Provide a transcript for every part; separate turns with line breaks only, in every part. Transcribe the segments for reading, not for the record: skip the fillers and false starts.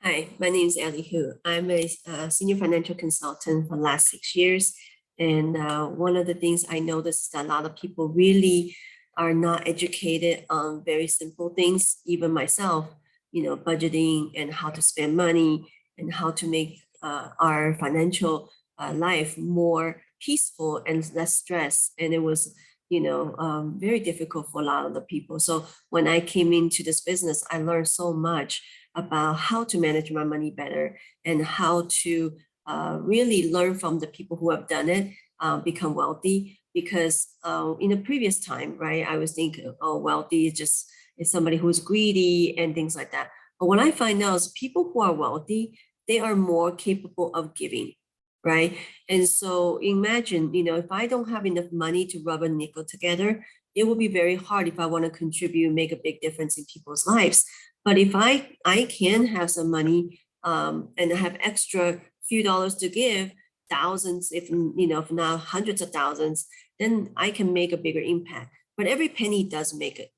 Hi, my name is Ellie Hu. I'm a senior financial consultant for the last 6 years. And one of the things I noticed is that a lot of people really are not educated on very simple things, even myself, budgeting and how to spend money and how to make our financial life more peaceful and less stress. And it was, very difficult for a lot of the people. So when I came into this business, I learned so much about how to manage my money better and how to really learn from the people who have done it, become wealthy. Because in the previous time, right, I was thinking, oh, wealthy is somebody who's greedy and things like that. But what I find now is people who are wealthy, they are more capable of giving, right? And so imagine, if I don't have enough money to rub a nickel together, it will be very hard if I want to contribute, make a big difference in people's lives. But if I can have some money and I have extra few dollars to give, thousands, if not hundreds of thousands, then I can make a bigger impact. But every penny does make it.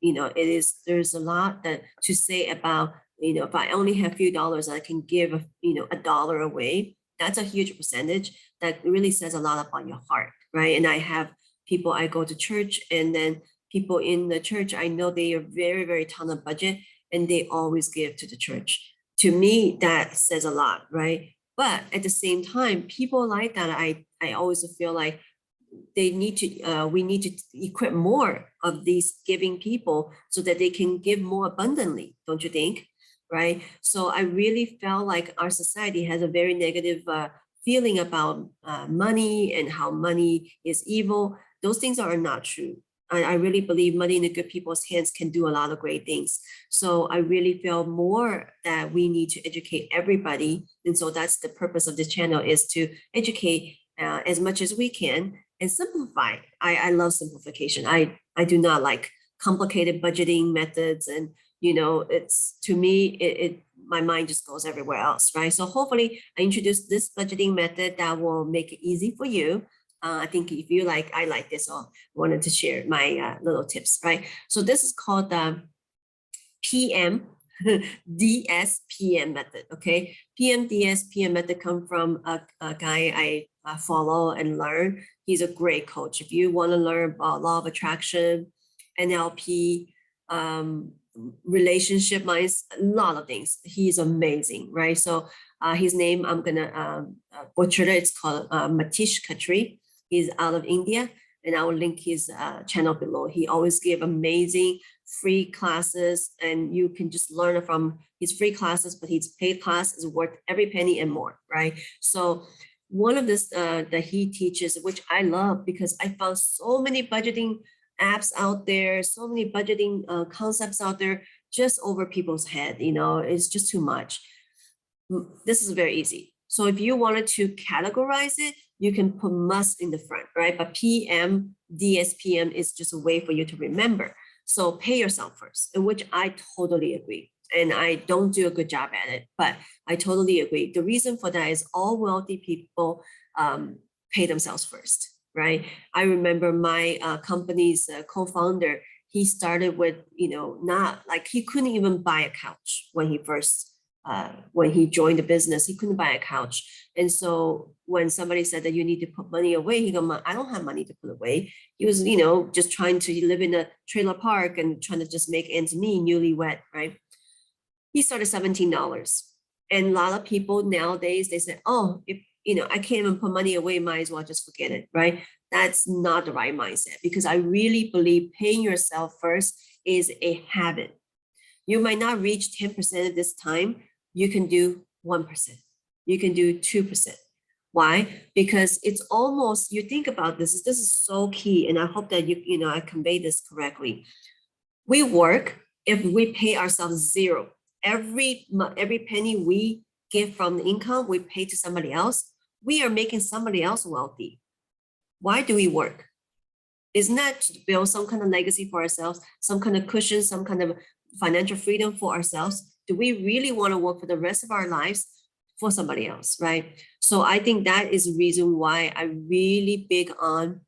There's a lot that to say about, if I only have few dollars, I can give a dollar away. That's a huge percentage that really says a lot about your heart, right? And I have people, I go to church, and then people in the church, I know they are very, very ton of budget, and they always give to the church. To me, that says a lot, right? But at the same time, people like that, I always feel like we need to equip more of these giving people so that they can give more abundantly, don't you think? Right? So I really felt like our society has a very negative feeling about money and how money is evil. Those things are not true. I really believe money in the good people's hands can do a lot of great things. So I really feel more that we need to educate everybody. And so that's the purpose of this channel, is to educate as much as we can and simplify. I love simplification. I do not like complicated budgeting methods, and it's, to me, my mind just goes everywhere else, right? So hopefully I introduce this budgeting method that will make it easy for you. I think if you like, I like this, or wanted to share my little tips, right? So this is called the PM DSPM method, okay? PM DSPM method come from a guy I follow and learn. He's a great coach. If you want to learn about law of attraction, NLP, relationship minds, a lot of things. He's amazing, right? So his name, I'm gonna butcher it. It's called Matish Khatri. He's out of India, and I will link his channel below. He always give amazing free classes, and you can just learn from his free classes, but his paid class is worth every penny and more, right? So one of this that he teaches, which I love, because I found so many budgeting apps out there, so many budgeting concepts out there, just over people's head. It's just too much. This is very easy. So if you wanted to categorize it, you can put must in the front, right? But PM, DSPM is just a way for you to remember. So pay yourself first, in which I totally agree. And I don't do a good job at it, but I totally agree. The reason for that is all wealthy people pay themselves first, right? I remember my company's co-founder, he started with, not like, he couldn't even buy a couch when he joined the business. He couldn't buy a couch. And so when somebody said that you need to put money away, he go, I don't have money to put away. He was, just trying to live in a trailer park and trying to just make ends meet, newlywed, right? He started $17. And a lot of people nowadays, they say, oh, if I can't even put money away, might as well just forget it, right? That's not the right mindset, because I really believe paying yourself first is a habit. You might not reach 10% at this time. You can do 1%. You can do 2%. Why? Because it's almost, you think about this is so key. And I hope that I convey this correctly. We work, if we pay ourselves zero, every penny we get from the income, we pay to somebody else. We are making somebody else wealthy. Why do we work? Isn't that to build some kind of legacy for ourselves, some kind of cushion, some kind of financial freedom for ourselves? Do we really want to work for the rest of our lives for somebody else, right? So I think that is the reason why I'm really big on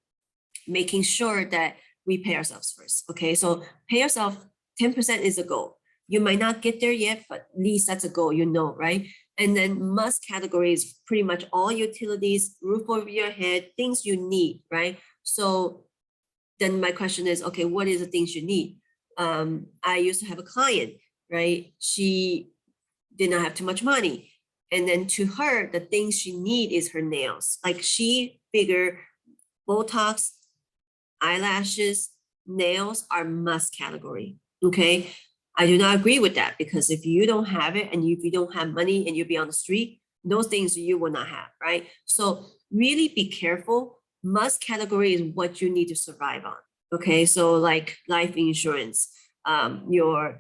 making sure that we pay ourselves first, okay? So pay yourself, 10% is a goal. You might not get there yet, but at least that's a goal, right? And then must category is pretty much all utilities, roof over your head, things you need, right? So then my question is, okay, what is the things you need? I used to have a client, right? She did not have too much money. And then to her, the things she need is her nails. Like she figured Botox, eyelashes, nails are must category. Okay. I do not agree with that, because if you don't have it and if you don't have money and you be on the street, those things you will not have, right? So really be careful. Must category is what you need to survive on. Okay. So like life insurance, your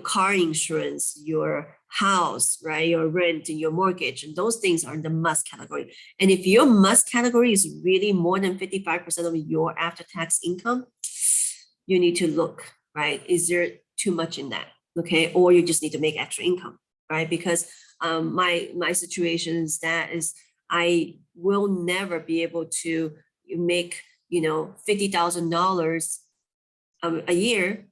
car insurance, your house, right? Your rent and your mortgage, and those things are the must category. And if your must category is really more than 55% of your after-tax income, you need to look, right? Is there too much in that? Okay. Or you just need to make extra income, right? Because my situation is I will never be able to make, $50,000 a year,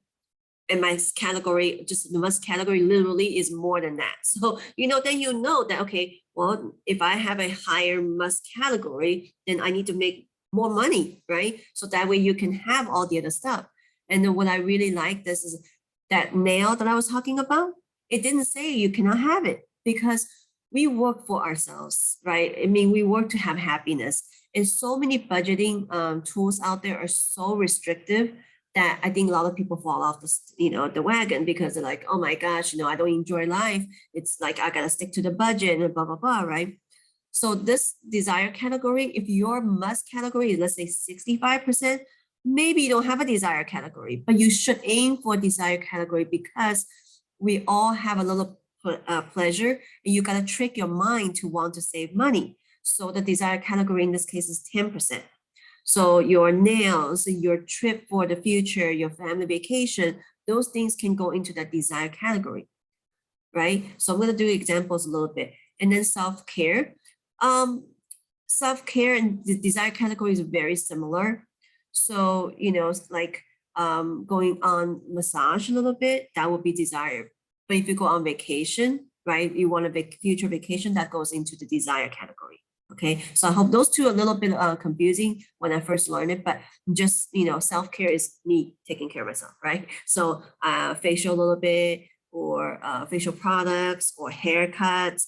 and my category, just the must category literally is more than that. So, then that, okay, well, if I have a higher must category, then I need to make more money, right? So that way you can have all the other stuff. And then what I really like this is that nail that I was talking about, it didn't say you cannot have it, because we work for ourselves, right? I mean, we work to have happiness. And so many budgeting tools out there are so restrictive that I think a lot of people fall off the wagon, because they're like, oh my gosh, I don't enjoy life. It's like, I gotta stick to the budget and blah, blah, blah, right? So this desire category, if your must category is, let's say 65%, maybe you don't have a desire category, but you should aim for a desire category, because we all have a little pleasure, and you gotta trick your mind to want to save money. So the desire category in this case is 10%. So your nails, your trip for the future, your family vacation, those things can go into that desire category, right? So I'm going to do examples a little bit. And then self-care. Self-care and the desire category is very similar. So, like going on massage a little bit, that would be desire. But if you go on vacation, right, you want a future vacation, that goes into the desire category. Okay, so I hope those two are a little bit confusing when I first learned it, but just, self-care is me taking care of myself, right? So facial a little bit, or facial products, or haircuts,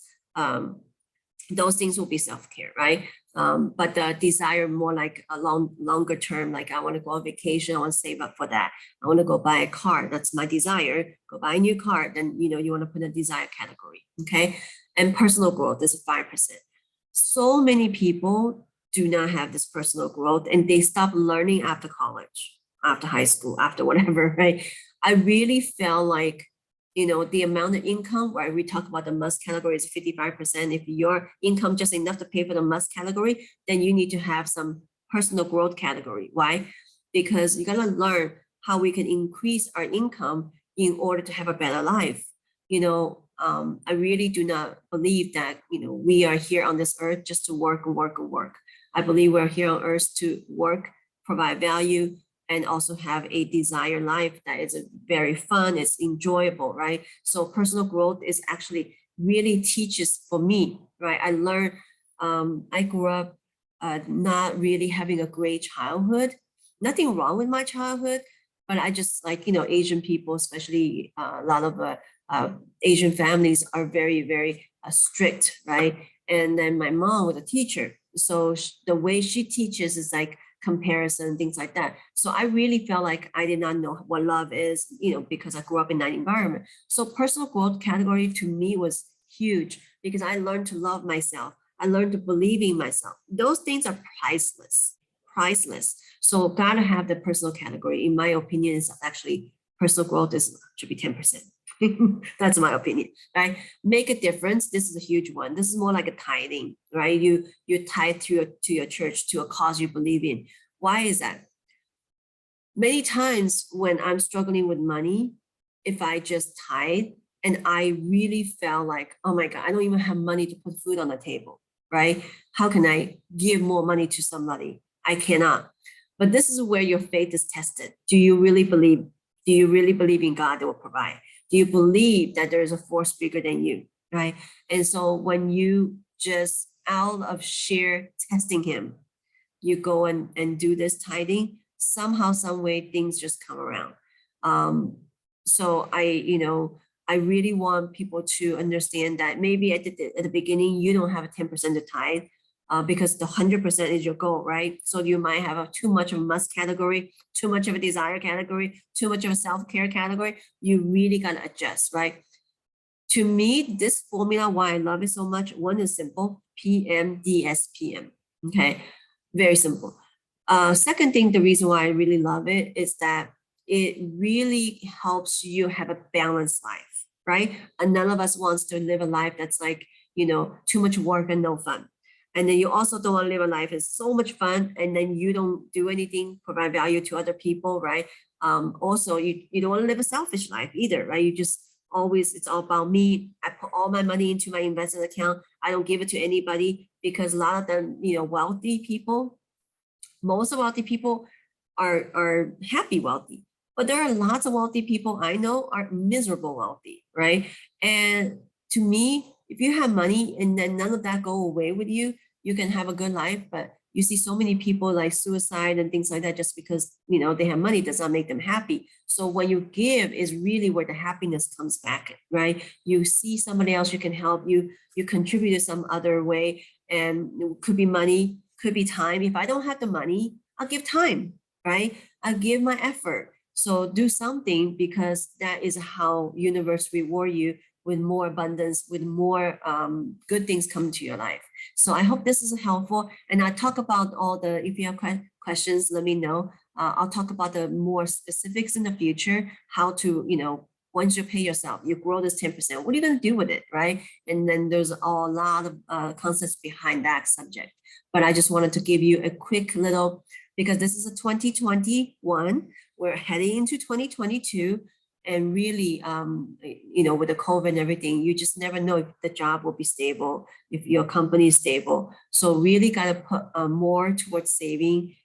those things will be self-care, right? But the desire more like a longer term, like I want to go on vacation, I want to save up for that. I want to go buy a car, that's my desire, go buy a new car, then, you want to put a desire category, okay? And personal growth is 5%. So many people do not have this personal growth, and they stop learning after college, after high school, after whatever, right? I really felt like, the amount of income, where we talk about the must category is 55%. If your income just enough to pay for the must category, then you need to have some personal growth category. Why? Because you got to learn how we can increase our income in order to have a better life. I really do not believe that, we are here on this earth just to work and work and work. I believe we're here on earth to work, provide value, and also have a desired life that is very fun, it's enjoyable, right? So personal growth is actually really teaches for me, right? I learned, I grew up not really having a great childhood. Nothing wrong with my childhood, but I just like, Asian people, especially a lot of Asian families are very, very strict, right? And then my mom was a teacher. So the way she teaches is like comparison, things like that. So I really felt like I did not know what love is, because I grew up in that environment. So personal growth category to me was huge, because I learned to love myself. I learned to believe in myself. Those things are priceless. So gotta have the personal category. In my opinion, is actually personal growth should be 10%. That's my opinion, right? Make a difference. This is a huge one. This is more like a tithing, right? You tithe to your church, to a cause you believe in. Why is that? Many times when I'm struggling with money, if I just tithe, and I really felt like, oh my God, I don't even have money to put food on the table, right? How can I give more money to somebody? I cannot. But this is where your faith is tested. Do you really believe in God that will provide? Do you believe that there is a force bigger than you, right? And so when you just out of sheer testing him, you go and do this tithing, somehow, some way things just come around. Um, so I really want people to understand that maybe at the beginning, you don't have a 10% to tithe, because the 100% is your goal, right? So you might have too much of a must category, too much of a desire category, too much of a self-care category. You really got to adjust, right? To me, this formula, why I love it so much, one is simple, PMDSPM. Okay, very simple. Second thing, the reason why I really love it is that it really helps you have a balanced life, right? And none of us wants to live a life that's like, too much work and no fun. And then you also don't want to live a life that's so much fun and then you don't do anything, provide value to other people, right? Also, you don't want to live a selfish life either, right? You just always, it's all about me. I put all my money into my investment account. I don't give it to anybody, because a lot of them, wealthy people, most wealthy people are happy wealthy, but there are lots of wealthy people I know are miserable wealthy, right? And to me, if you have money and then none of that go away with you, you can have a good life. But you see so many people like suicide and things like that just because they have money does not make them happy. So when you give is really where the happiness comes back, right? You see somebody else you can help, you contribute to some other way, and it could be money, could be time. If I don't have the money, I'll give time, right? I'll give my effort. So do something, because that is how universe reward you with more abundance, with more good things come to your life. So I hope this is helpful. And I talk about all the, if you have questions, let me know. I'll talk about the more specifics in the future, how to, once you pay yourself, you grow this 10%, what are you going to do with it, right? And then there's a lot of concepts behind that subject. But I just wanted to give you a quick little, because this is a 2021, we're heading into 2022. And really, with the COVID and everything, you just never know if the job will be stable, if your company is stable. So really got to put more towards saving,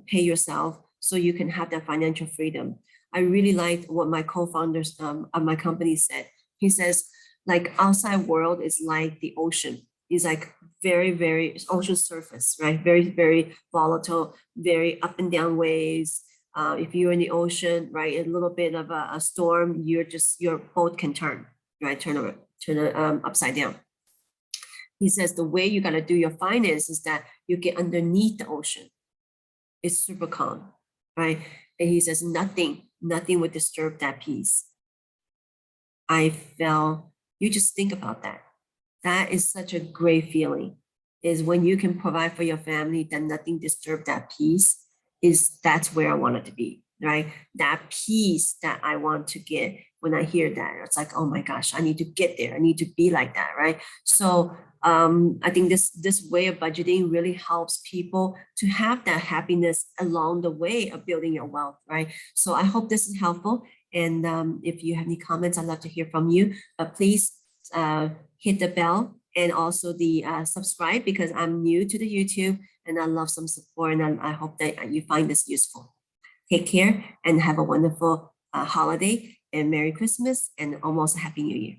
pay yourself so you can have that financial freedom. I really liked what my co-founders of my company said. He says, like, outside world is like the ocean. It's like very, very ocean surface, right? Very, very volatile, very up and down waves. If you're in the ocean, right, a little bit of a storm, your boat can turn, right, turn it upside down. He says the way you got to do your finance is that you get underneath the ocean. It's super calm, right? And he says nothing would disturb that peace. You just think about that. That is such a great feeling, is when you can provide for your family, that nothing disturb that peace. That's where I wanted to be, right? That peace that I want to get when I hear that, it's like, oh my gosh, I need to get there. I need to be like that, right? So I think this way of budgeting really helps people to have that happiness along the way of building your wealth, right? So I hope this is helpful. And if you have any comments, I'd love to hear from you. But please hit the bell and also the subscribe, because I'm new to the YouTube and I love some support, and I hope that you find this useful. Take care and have a wonderful holiday, and Merry Christmas and almost a Happy New Year.